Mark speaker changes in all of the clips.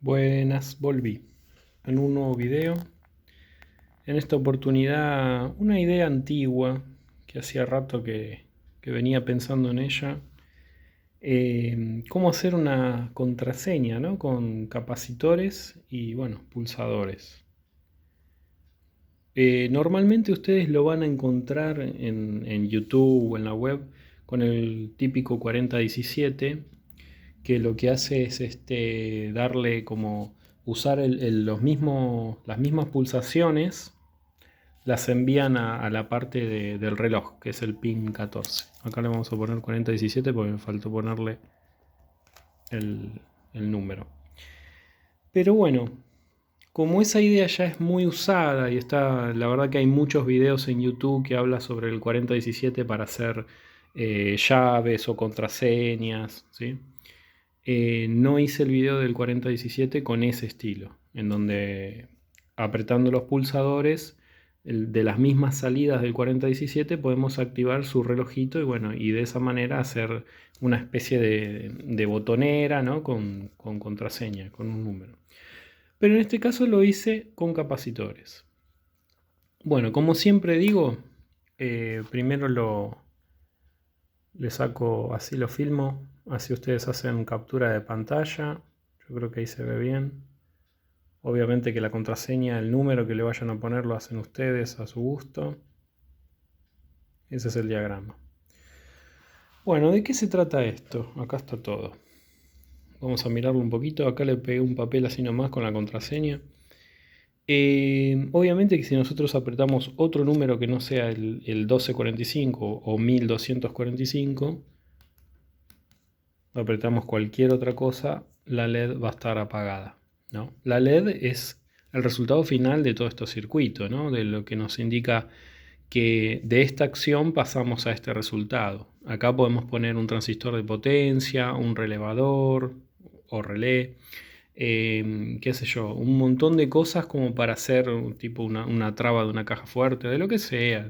Speaker 1: Buenas, volví en un nuevo video. En esta oportunidad, una idea antigua que hacía rato que venía pensando en ella. Cómo hacer una contraseña, ¿no? Con capacitores y, bueno, pulsadores. Normalmente ustedes lo van a encontrar en YouTube o en la web con el típico 4017, que lo que hace es darle como usar las mismas pulsaciones, las envían a la parte del reloj, que es el pin 14. Acá le vamos a poner 4017 porque me faltó ponerle el, el número. Pero bueno, como esa idea ya es muy usada y está, la verdad que hay muchos videos en YouTube que habla sobre el 4017 para hacer llaves o contraseñas, ¿sí? No hice el video del 4017 con ese estilo, en donde apretando los pulsadores de las mismas salidas del 4017 podemos activar su relojito y bueno, y de esa manera hacer una especie de botonera, ¿no? Con contraseña, con un número. Pero en este caso lo hice con capacitores. Bueno, como siempre digo, primero le saco, así lo filmo, así ustedes hacen captura de pantalla. Yo creo que ahí se ve bien. Obviamente que la contraseña, el número que le vayan a poner lo hacen ustedes a su gusto. Ese es el diagrama. Bueno, ¿de qué se trata esto? Acá está todo. Vamos a mirarlo un poquito. Acá le pegué un papel así nomás con la contraseña. Obviamente que si nosotros apretamos otro número que no sea el 1245 o 1245, apretamos cualquier otra cosa, la LED va a estar apagada, ¿no? La LED es el resultado final de todo este circuito, ¿no? De lo que nos indica que de esta acción pasamos a este resultado. Acá podemos poner un transistor de potencia, un relevador o relé, qué sé yo, un montón de cosas como para hacer tipo una traba de una caja fuerte, de lo que sea.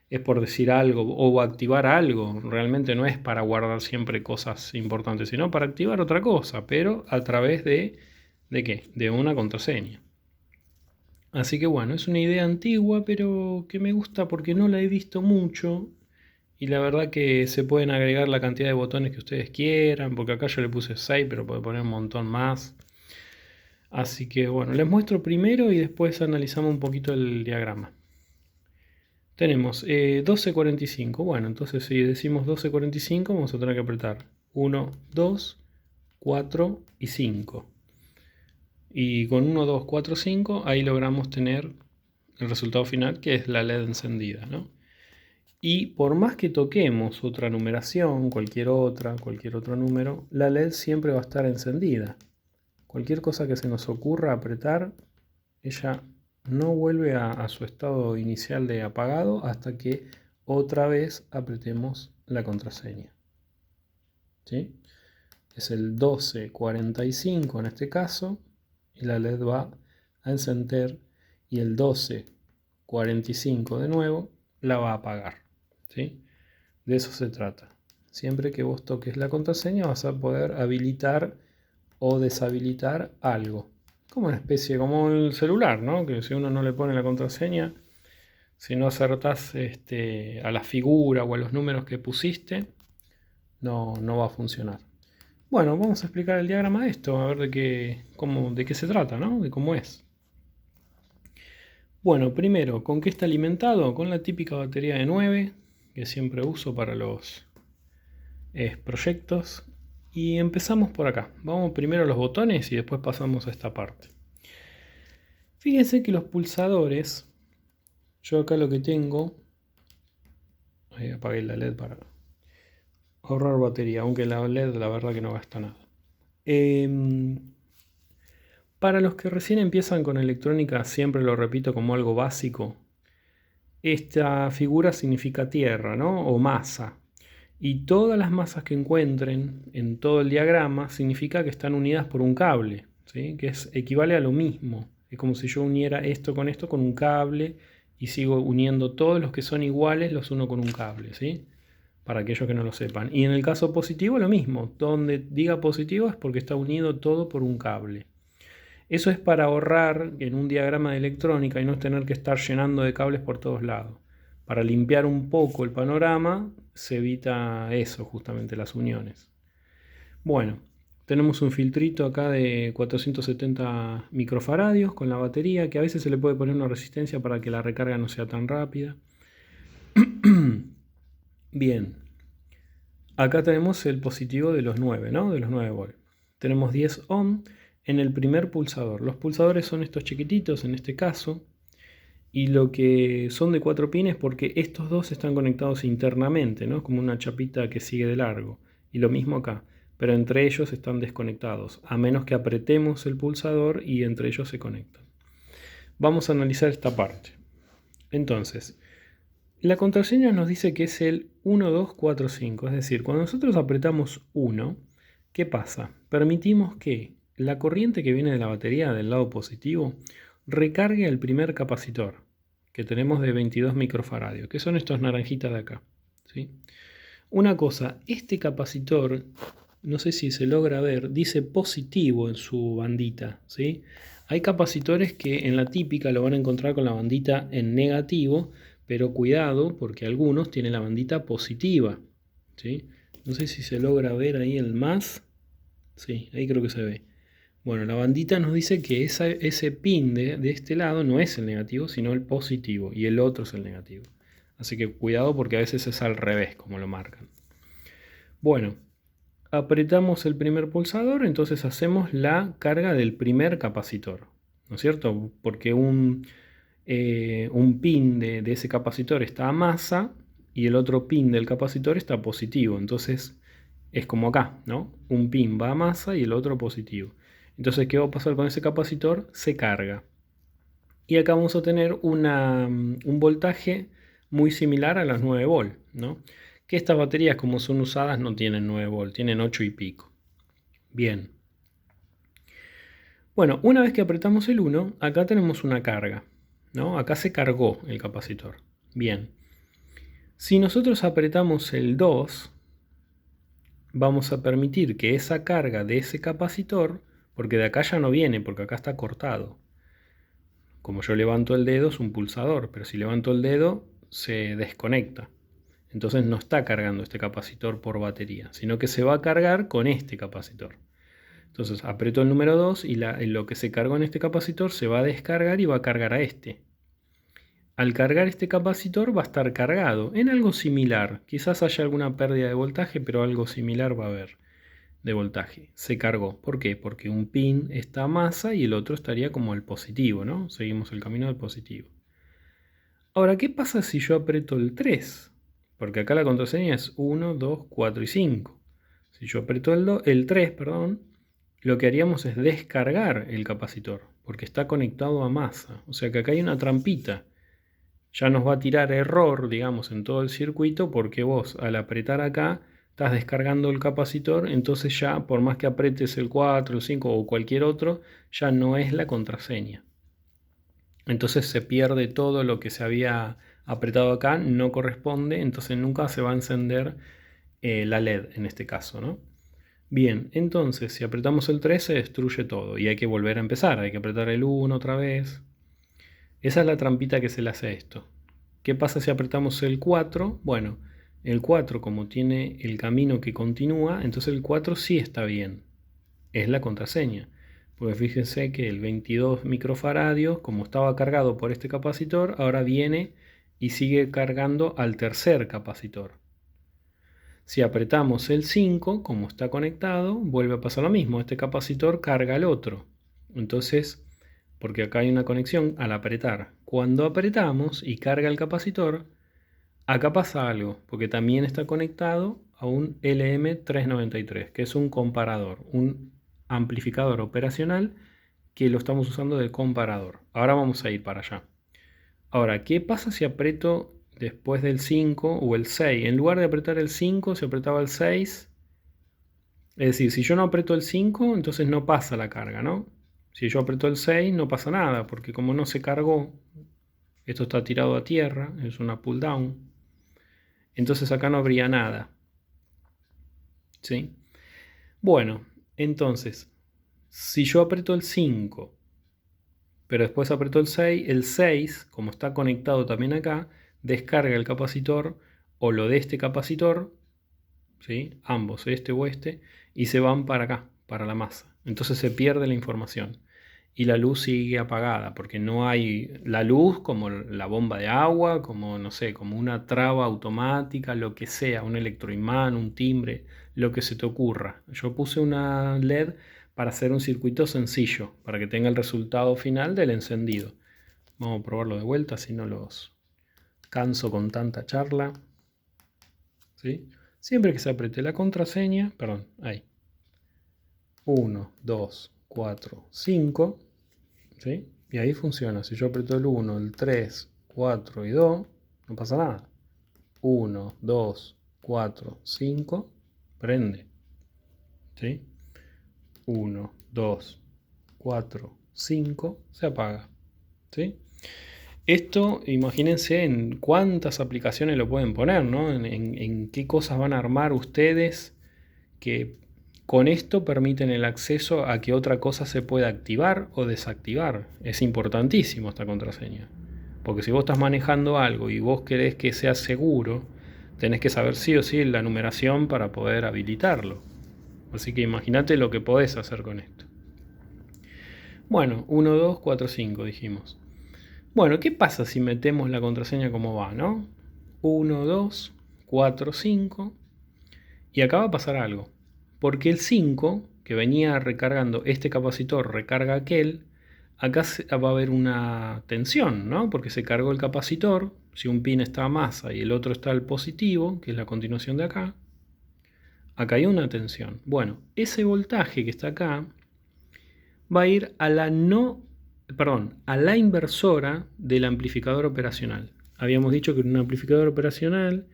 Speaker 1: Es por decir algo o activar algo. Realmente no es para guardar siempre cosas importantes, sino para activar otra cosa, pero a través ¿de qué? De una contraseña. Así que bueno, es una idea antigua, pero que me gusta porque no la he visto mucho. Y la verdad que se pueden agregar la cantidad de botones que ustedes quieran, porque acá yo le puse 6, pero puedo poner un montón más. Así que bueno, les muestro primero y después analizamos un poquito el diagrama. Tenemos 1245. Bueno, entonces si decimos 1245 vamos a tener que apretar 1, 2, 4 y 5. Y con 1, 2, 4, 5 ahí logramos tener el resultado final, que es la LED encendida, ¿no? Y por más que toquemos otra numeración, cualquier otro número, la LED siempre va a estar encendida. Cualquier cosa que se nos ocurra apretar, ella no vuelve a su estado inicial de apagado hasta que otra vez apretemos la contraseña. ¿Sí? Es el 1245 en este caso, y la LED va a encender, y el 1245 de nuevo la va a apagar. ¿Sí? De eso se trata. Siempre que vos toques la contraseña vas a poder habilitar o deshabilitar algo. Como una especie, como el celular, ¿no? Que si uno no le pone la contraseña, si no acertás a la figura o a los números que pusiste, no va a funcionar. Bueno, vamos a explicar el diagrama de esto, a ver de qué se trata, ¿no? De cómo es. Bueno, primero, ¿con qué está alimentado? Con la típica batería de 9, que siempre uso para los proyectos. Y empezamos por acá. Vamos primero a los botones y después pasamos a esta parte. Fíjense que los pulsadores, yo acá lo que tengo, ahí apagué la LED para ahorrar batería, aunque la LED la verdad que no gasta nada. Para los que recién empiezan con electrónica, siempre lo repito como algo básico, esta figura significa tierra, ¿no? O masa. Y todas las masas que encuentren en todo el diagrama significa que están unidas por un cable, ¿sí? Que equivale a lo mismo. Es como si yo uniera esto con un cable y sigo uniendo todos los que son iguales, los uno con un cable, ¿sí? Para aquellos que no lo sepan. Y en el caso positivo lo mismo. Donde diga positivo es porque está unido todo por un cable. Eso es para ahorrar en un diagrama de electrónica y no tener que estar llenando de cables por todos lados. Para limpiar un poco el panorama se evita eso, justamente las uniones. Bueno, tenemos un filtrito acá de 470 microfaradios con la batería, que a veces se le puede poner una resistencia para que la recarga no sea tan rápida. Bien, acá tenemos el positivo de los 9, ¿no? De los 9 volts. Tenemos 10 ohm en el primer pulsador. Los pulsadores son estos chiquititos en este caso. Y lo que son de 4 pines porque estos dos están conectados internamente, ¿no? Como una chapita que sigue de largo. Y lo mismo acá. Pero entre ellos están desconectados. A menos que apretemos el pulsador y entre ellos se conectan. Vamos a analizar esta parte. Entonces, la contraseña nos dice que es el 1245, es decir, cuando nosotros apretamos 1, ¿qué pasa? Permitimos que la corriente que viene de la batería del lado positivo recargue el primer capacitor, que tenemos de 22 microfaradios, que son estos naranjitas de acá, ¿sí? Una cosa, este capacitor, no sé si se logra ver, dice positivo en su bandita, ¿sí? Hay capacitores que en la típica lo van a encontrar con la bandita en negativo, pero cuidado porque algunos tienen la bandita positiva, ¿sí? No sé si se logra ver ahí el más. Sí, ahí creo que se ve. Bueno, la bandita nos dice que ese pin de este lado no es el negativo, sino el positivo, y el otro es el negativo. Así que cuidado porque a veces es al revés, como lo marcan. Bueno, apretamos el primer pulsador, entonces hacemos la carga del primer capacitor, ¿no es cierto? Porque un pin de ese capacitor está a masa y el otro pin del capacitor está positivo. Entonces es como acá, ¿no? Un pin va a masa y el otro positivo. Entonces, ¿qué va a pasar con ese capacitor? Se carga. Y acá vamos a tener un voltaje muy similar a las 9 volt, ¿no? Que estas baterías, como son usadas, no tienen 9 volt, tienen 8 y pico. Bien. Bueno, una vez que apretamos el 1, acá tenemos una carga, ¿no? Acá se cargó el capacitor. Bien. Si nosotros apretamos el 2, vamos a permitir que esa carga de ese capacitor, porque de acá ya no viene, porque acá está cortado. Como yo levanto el dedo es un pulsador, pero si levanto el dedo se desconecta. Entonces no está cargando este capacitor por batería, sino que se va a cargar con este capacitor. Entonces aprieto el número 2 y lo que se cargó en este capacitor se va a descargar y va a cargar a este. Al cargar este capacitor va a estar cargado en algo similar. Quizás haya alguna pérdida de voltaje, pero algo similar va a haber de voltaje. Se cargó. ¿Por qué? Porque un pin está a masa y el otro estaría como el positivo, ¿no? Seguimos el camino del positivo. Ahora, ¿qué pasa si yo aprieto el 3? Porque acá la contraseña es 1, 2, 4 y 5. Si yo aprieto el 3, lo que haríamos es descargar el capacitor, porque está conectado a masa. O sea que acá hay una trampita. Ya nos va a tirar error, digamos, en todo el circuito, porque vos al apretar acá estás descargando el capacitor, entonces ya por más que apretes el 4, el 5 o cualquier otro, ya no es la contraseña. Entonces se pierde todo lo que se había apretado acá, no corresponde, entonces nunca se va a encender la LED en este caso, ¿no? Bien, entonces si apretamos el 3 se destruye todo y hay que volver a empezar, hay que apretar el 1 otra vez. Esa es la trampita que se le hace a esto. ¿Qué pasa si apretamos el 4? Bueno, el 4 como tiene el camino que continúa, entonces el 4 sí está bien. Es la contraseña. Porque fíjense que el 22 microfaradios, como estaba cargado por este capacitor, ahora viene y sigue cargando al tercer capacitor. Si apretamos el 5, como está conectado, vuelve a pasar lo mismo. Este capacitor carga al otro. Entonces, porque acá hay una conexión al apretar. Cuando apretamos y carga el capacitor, acá pasa algo, porque también está conectado a un LM393, que es un comparador, un amplificador operacional que lo estamos usando de comparador. Ahora vamos a ir para allá. Ahora, ¿qué pasa si aprieto después del 5 o el 6? En lugar de apretar el 5, se apretaba el 6. Es decir, si yo no aprieto el 5, entonces no pasa la carga, ¿no? Si yo aprieto el 6, no pasa nada, porque como no se cargó, esto está tirado a tierra, es una pull down. Entonces acá no habría nada. ¿Sí? Bueno, entonces, si yo aprieto el 5 pero después apretó el 6, como está conectado también acá, descarga el capacitor o lo de este capacitor, ¿sí? Ambos, este o este, y se van para acá, para la masa. Entonces se pierde la información y la luz sigue apagada porque no hay la luz como la bomba de agua, como no sé, como una traba automática, lo que sea, un electroimán, un timbre, lo que se te ocurra. Yo puse una LED para hacer un circuito sencillo, para que tenga el resultado final del encendido. Vamos a probarlo de vuelta, si no los canso con tanta charla. ¿Sí? Siempre que se apriete la contraseña, perdón, ahí. 1, 2, 4, 5. ¿Sí? Y ahí funciona. Si yo aprieto el 1, el 3, 4 y 2, no pasa nada. 1, 2, 4, 5, prende. ¿Sí? 1, 2, 4, 5, se apaga. ¿Sí? Esto, imagínense en cuántas aplicaciones lo pueden poner, ¿no? En qué cosas van a armar ustedes que con esto permiten el acceso a que otra cosa se pueda activar o desactivar. Es importantísimo esta contraseña. Porque si vos estás manejando algo y vos querés que sea seguro, tenés que saber sí o sí la numeración para poder habilitarlo. Así que imagínate lo que podés hacer con esto. Bueno, 1, 2, 4, 5 dijimos. Bueno, ¿qué pasa si metemos la contraseña como va, no? 1, 2, 4, 5. Y acá va a pasar algo. Porque el 5, que venía recargando este capacitor, recarga aquel, acá va a haber una tensión, ¿no? Porque se cargó el capacitor, si un pin está a masa y el otro está al positivo, que es la continuación de acá hay una tensión. Bueno, ese voltaje que está acá va a ir a la a la inversora del amplificador operacional. Habíamos dicho que un amplificador operacional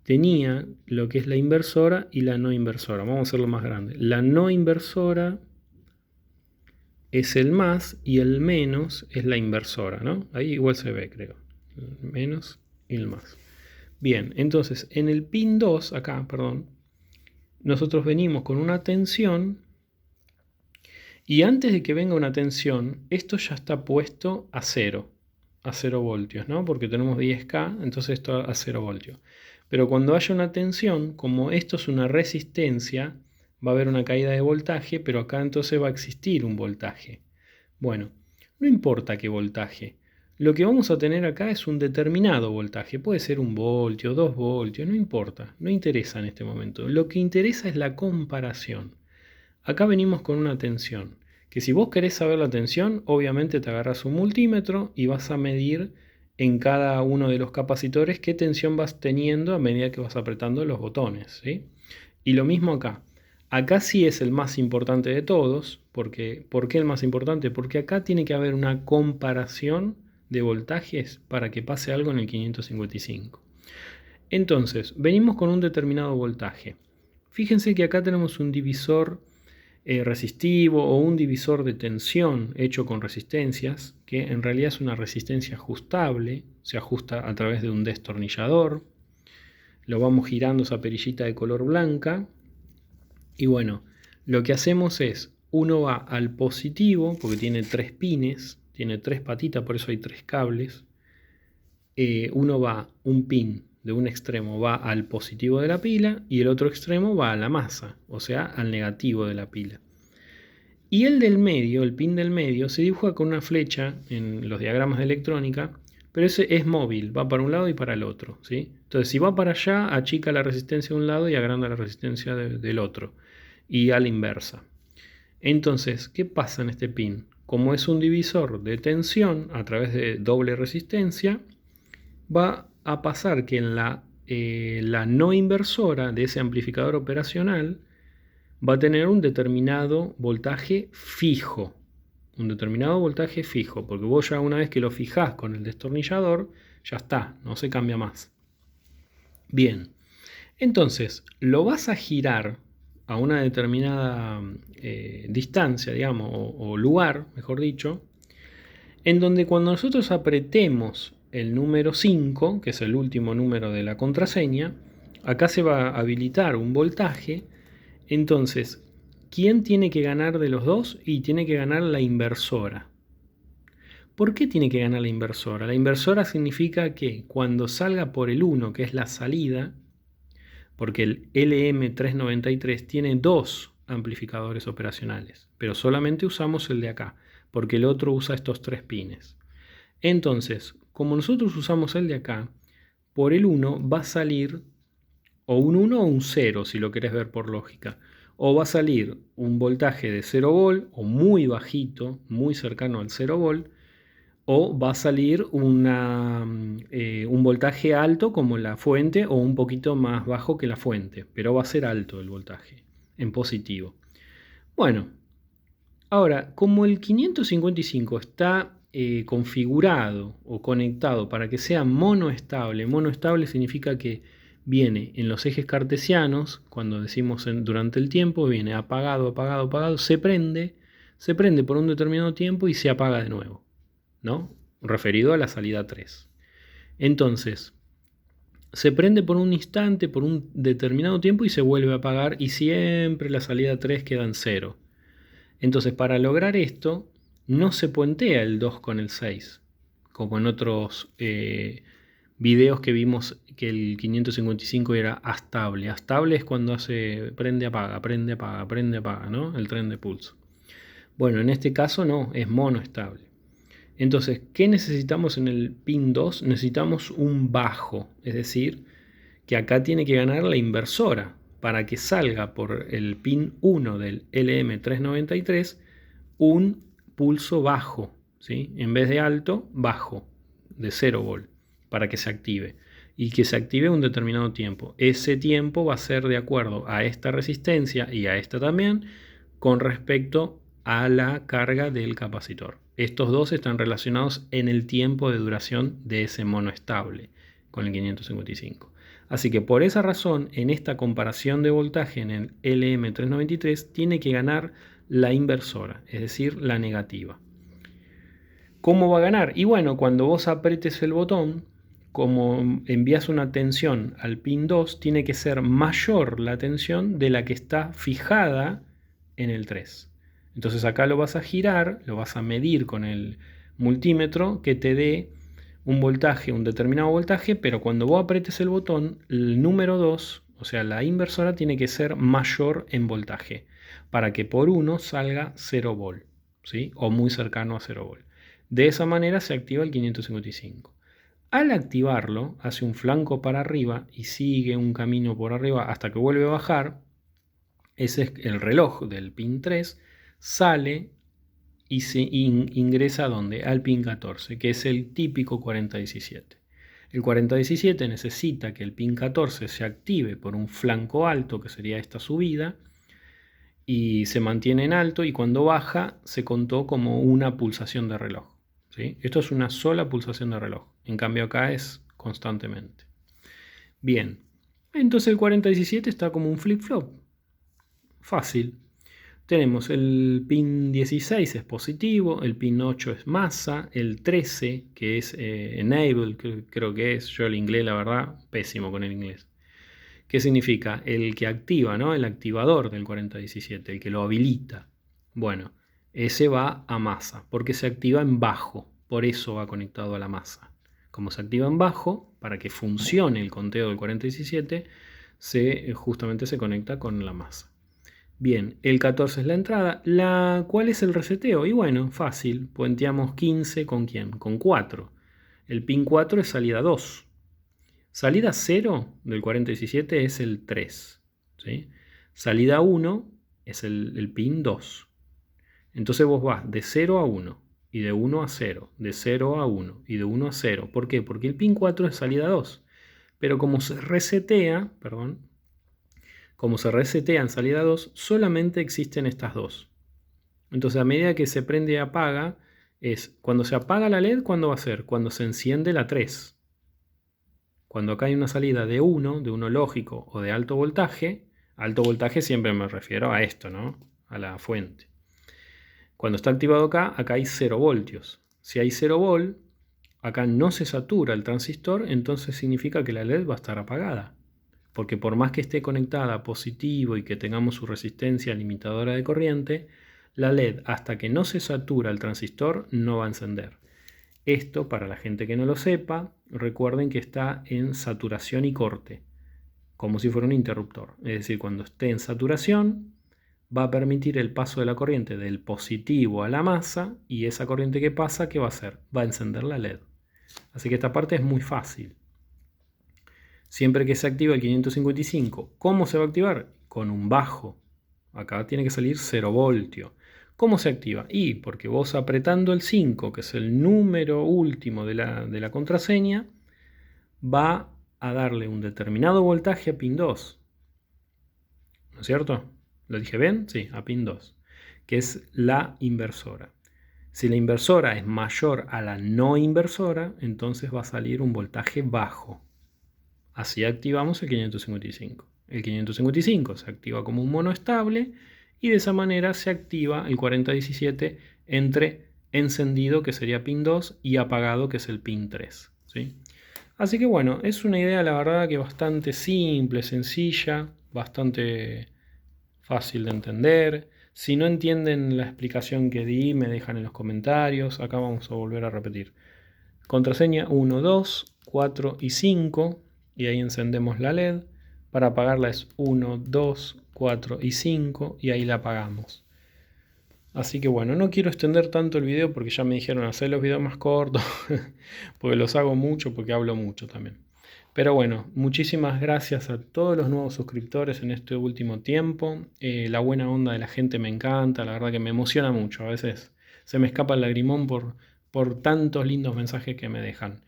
Speaker 1: tenía lo que es la inversora y la no inversora. Vamos a hacerlo más grande. La no inversora es el más y el menos es la inversora, ¿no? Ahí igual se ve, creo. El menos y el más. Bien, entonces en el pin 2, acá, perdón, nosotros venimos con una tensión y antes de que venga una tensión, esto ya está puesto a 0 voltios, ¿no? Porque tenemos 10K, entonces esto a 0 voltios. Pero cuando haya una tensión, como esto es una resistencia, va a haber una caída de voltaje, pero acá entonces va a existir un voltaje. Bueno, no importa qué voltaje. Lo que vamos a tener acá es un determinado voltaje. Puede ser 1 voltio, 2 voltios, no importa. No interesa en este momento. Lo que interesa es la comparación. Acá venimos con una tensión, que si vos querés saber la tensión, obviamente te agarras un multímetro y vas a medir en cada uno de los capacitores qué tensión vas teniendo a medida que vas apretando los botones, ¿sí? Y lo mismo acá. Acá sí es el más importante de todos. ¿Por qué el más importante? Porque acá tiene que haber una comparación de voltajes para que pase algo en el 555. Entonces, venimos con un determinado voltaje. Fíjense que acá tenemos un divisor resistivo o un divisor de tensión hecho con resistencias, que en realidad es una resistencia ajustable, se ajusta a través de un destornillador, lo vamos girando esa perillita de color blanca y bueno, lo que hacemos es, uno va al positivo, porque tiene 3 pines, tiene 3 patitas, por eso hay 3 cables, uno va, un pin de un extremo va al positivo de la pila y el otro extremo va a la masa, o sea, al negativo de la pila. Y el del medio, el pin del medio, se dibuja con una flecha en los diagramas de electrónica, pero ese es móvil, va para un lado y para el otro, ¿sí? Entonces, si va para allá, achica la resistencia de un lado y agranda la resistencia del otro, y a la inversa. Entonces, ¿qué pasa en este pin? Como es un divisor de tensión a través de doble resistencia, va a pasar que en la no inversora de ese amplificador operacional va a tener un determinado voltaje fijo. Un determinado voltaje fijo, porque vos ya una vez que lo fijás con el destornillador, ya está, no se cambia más. Bien, entonces lo vas a girar a una determinada distancia, digamos, o lugar, mejor dicho, en donde cuando nosotros apretemos el número 5, que es el último número de la contraseña, acá se va a habilitar un voltaje. Entonces, ¿quién tiene que ganar de los dos? Y tiene que ganar la inversora. ¿Por qué tiene que ganar la inversora? La inversora significa que cuando salga por el 1, que es la salida, porque el LM393 tiene dos amplificadores operacionales, pero solamente usamos el de acá, porque el otro usa estos 3 pines. Entonces, como nosotros usamos el de acá, por el 1 va a salir o un 1 o un 0, si lo querés ver por lógica. O va a salir un voltaje de 0 volt, o muy bajito, muy cercano al 0 volt, o va a salir un voltaje alto como la fuente, o un poquito más bajo que la fuente, pero va a ser alto el voltaje, en positivo. Bueno, ahora, como el 555 está configurado o conectado para que sea monoestable significa que viene en los ejes cartesianos, cuando decimos durante el tiempo, viene apagado, apagado, apagado, se prende por un determinado tiempo y se apaga de nuevo, ¿no? Referido a la salida 3. Entonces, se prende por un instante, por un determinado tiempo y se vuelve a apagar y siempre la salida 3 queda en 0. Entonces, para lograr esto, no se puentea el 2 con el 6, como en otros videos que vimos que el 555 era astable. Astable es cuando prende, apaga, prende, apaga, prende, apaga, ¿no? El tren de pulso. Bueno, en este caso no, es monoestable. Entonces, ¿qué necesitamos en el pin 2? Necesitamos un bajo, es decir, que acá tiene que ganar la inversora para que salga por el pin 1 del LM393 un pulso bajo, ¿sí? En vez de alto, bajo, de 0 volt, para que se active. Y que se active un determinado tiempo. Ese tiempo va a ser de acuerdo a esta resistencia y a esta también, con respecto a la carga del capacitor. Estos dos están relacionados en el tiempo de duración de ese monoestable con el 555. Así que por esa razón, en esta comparación de voltaje en el LM393 tiene que ganar la inversora, es decir, la negativa. ¿Cómo va a ganar? Y bueno, cuando vos apretes el botón, como envías una tensión al pin 2, tiene que ser mayor la tensión de la que está fijada en el 3. Entonces acá lo vas a girar, lo vas a medir con el multímetro que te dé un voltaje, un determinado voltaje, pero cuando vos apretes el botón, el número 2, o sea, la inversora tiene que ser mayor en voltaje, para que por 1 salga 0 volt, ¿sí? O muy cercano a 0 volt. De esa manera se activa el 555. Al activarlo, hace un flanco para arriba y sigue un camino por arriba hasta que vuelve a bajar. Ese es el reloj del pin 3, sale y se ingresa ¿a dónde? Al pin 14, que es el típico 4017. El 4017 necesita que el pin 14 se active por un flanco alto, que sería esta subida, y se mantiene en alto, y cuando baja se contó como una pulsación de reloj, ¿sí? Esto es una sola pulsación de reloj, en cambio acá es constantemente. Bien, entonces el 4017 está como un flip-flop, fácil. Tenemos el pin 16 es positivo, el pin 8 es masa, el 13 que es enable, creo que es, yo el inglés la verdad, pésimo con el inglés. ¿Qué significa? El que activa, ¿no? El activador del 4017, el que lo habilita. Bueno, ese va a masa, porque se activa en bajo, por eso va conectado a la masa. Como se activa en bajo, para que funcione el conteo del 4017, justamente se conecta con la masa. Bien, el 14 es la entrada. ¿Cuál es el reseteo? Y bueno, fácil. Puenteamos 15 ¿con quién? Con 4. El pin 4 es salida 2. Salida 0 del 4017 es el 3. ¿Sí? Salida 1 es el pin 2. Entonces vos vas de 0 a 1 y de 1 a 0, de 0 a 1 y de 1 a 0. ¿Por qué? Porque el pin 4 es salida 2. Pero como se resetea, como se resetea en salida 2, solamente existen estas dos. Entonces a medida que se prende y apaga, cuando se apaga la LED, ¿cuándo va a ser? Cuando se enciende la 3. Cuando acá hay una salida de 1 lógico o de alto voltaje siempre me refiero a esto, ¿no? A la fuente. Cuando está activado acá hay 0 voltios. Si hay 0 volt, acá no se satura el transistor, entonces significa que la LED va a estar apagada. Porque por más que esté conectada a positivo y que tengamos su resistencia limitadora de corriente, la LED hasta que no se satura el transistor no va a encender. Esto, para la gente que no lo sepa, recuerden que está en saturación y corte, como si fuera un interruptor. Es decir, cuando esté en saturación, va a permitir el paso de la corriente del positivo a la masa, y esa corriente que pasa, ¿qué va a hacer? Va a encender la LED. Así que esta parte es muy fácil. Siempre que se activa el 555, ¿cómo se va a activar? Con un bajo. Acá tiene que salir 0 voltio. ¿Cómo se activa? Y porque vos apretando el 5, que es el número último de la contraseña, va a darle un determinado voltaje a pin 2. ¿No es cierto? ¿Lo dije bien? Sí, a pin 2, que es la inversora. Si la inversora es mayor a la no inversora, entonces va a salir un voltaje bajo. Así activamos el 555. El 555 se activa como un mono estable y de esa manera se activa el 4017 entre encendido, que sería pin 2, y apagado, que es el pin 3. ¿Sí? Así que bueno, es una idea la verdad que bastante simple, sencilla, bastante fácil de entender. Si no entienden la explicación que di, me dejan en los comentarios. Acá vamos a volver a repetir. Contraseña 1, 2, 4 y 5. Y ahí encendemos la LED. Para apagarla es 1, 2, 4 y 5. Y ahí la apagamos. Así que bueno, no quiero extender tanto el video porque ya me dijeron hacer los videos más cortos. Porque los hago mucho, porque hablo mucho también. Pero bueno, muchísimas gracias a todos los nuevos suscriptores en este último tiempo. La buena onda de la gente me encanta, la verdad que me emociona mucho. A veces se me escapa el lagrimón por tantos lindos mensajes que me dejan.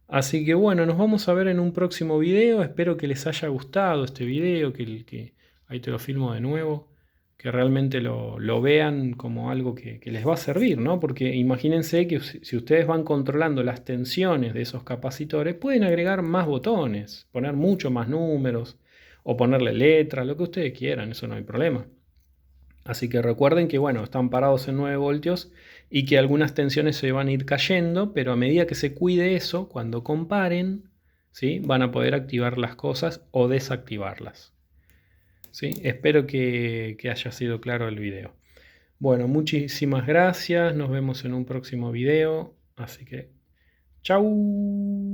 Speaker 1: Así que bueno, nos vamos a ver en un próximo video. Espero que les haya gustado este video, que ahí te lo filmo de nuevo, que realmente lo vean como algo que les va a servir, ¿no? Porque imagínense que si ustedes van controlando las tensiones de esos capacitores, pueden agregar más botones, poner mucho más números o ponerle letras, lo que ustedes quieran, eso no hay problema. Así que recuerden que, bueno, están parados en 9 voltios y que algunas tensiones se van a ir cayendo, pero a medida que se cuide eso, cuando comparen, ¿sí? Van a poder activar las cosas o desactivarlas. ¿Sí? Espero que haya sido claro el video. Bueno, muchísimas gracias. Nos vemos en un próximo video. Así que, chau.